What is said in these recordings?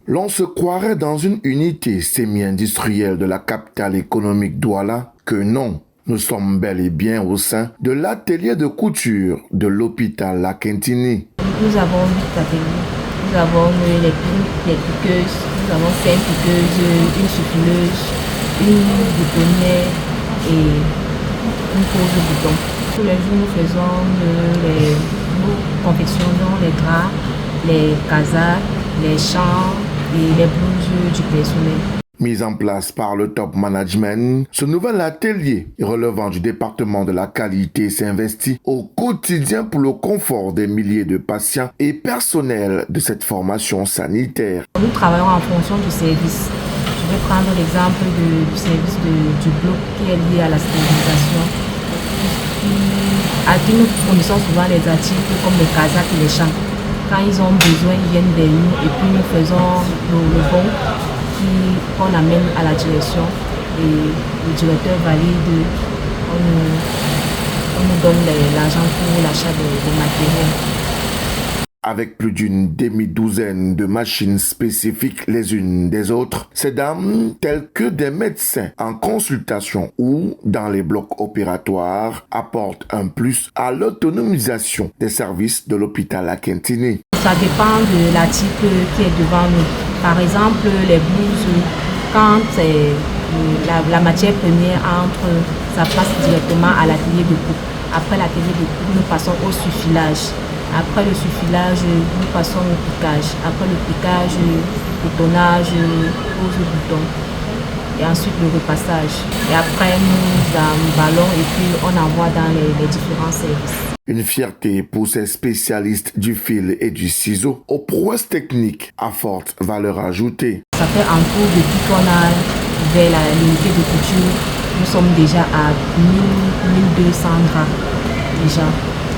L'on se croirait dans une unité semi-industrielle de la capitale économique Douala que non. Nous sommes bel et bien au sein de l'atelier de couture de l'hôpital La Quintini. Nous avons 8 ateliers. Nous avons les piqueuses, nous avons 5 piqueuses, une souffleuse, une boutonnière et une pose bouton. Tous les jours, nous confectionnons les draps, les casaques, les chants et les blouses du personnel. Mis en place par le top management, ce nouvel atelier relevant du département de la qualité s'investit au quotidien pour le confort des milliers de patients et personnels de cette formation sanitaire. Nous travaillons en fonction du service. Je vais prendre l'exemple du service du bloc qui est lié à la stérilisation. À qui nous fournissons souvent les articles comme les casaques et les chants. Quand ils ont besoin, ils viennent vers nous et puis nous faisons le bon qu'on amène à la direction et le directeur valide, on nous donne l'argent pour l'achat de matériel. Avec plus d'une demi-douzaine de machines spécifiques les unes des autres, ces dames, telles que des médecins en consultation ou dans les blocs opératoires, apportent un plus à l'autonomisation des services de l'hôpital La Quintini. Ça dépend de l'article qui est devant nous. Par exemple, les blouses, quand la matière première entre, ça passe directement à l'atelier de coupe. Après l'atelier de coupe, nous passons au suffilage. Après le suffilage, nous passons au piquage. Après le piquage, boutonnage, pose bouton. Et ensuite le repassage. Et après, nous emballons et puis on envoie dans les différents services. Une fierté pour ces spécialistes du fil et du ciseau aux prouesses techniques à forte valeur ajoutée. Ça fait en tout, depuis qu'on a ouvert l'unité de couture, nous sommes déjà à 1200 draps déjà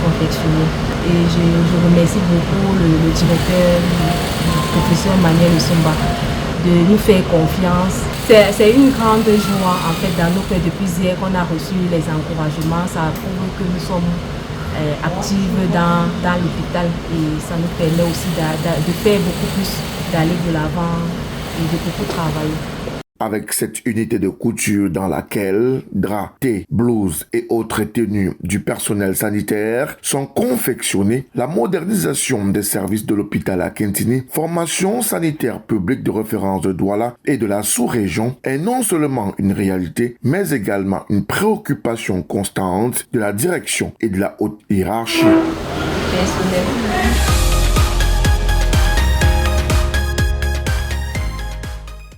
confectionnés. Et je remercie beaucoup le directeur, le professeur Manuel Somba, de nous faire confiance. C'est une grande joie en fait dans nos cœurs depuis hier qu'on a reçu les encouragements. Ça prouve que nous sommes actifs dans l'hôpital et ça nous permet aussi de faire beaucoup plus, d'aller de l'avant et de beaucoup travailler. Avec cette unité de couture dans laquelle draps, thés, blouses et autres tenues du personnel sanitaire sont confectionnés, la modernisation des services de l'hôpital La Quintini, formation sanitaire publique de référence de Douala et de la sous-région, est non seulement une réalité, mais également une préoccupation constante de la direction et de la haute hiérarchie. Personnel.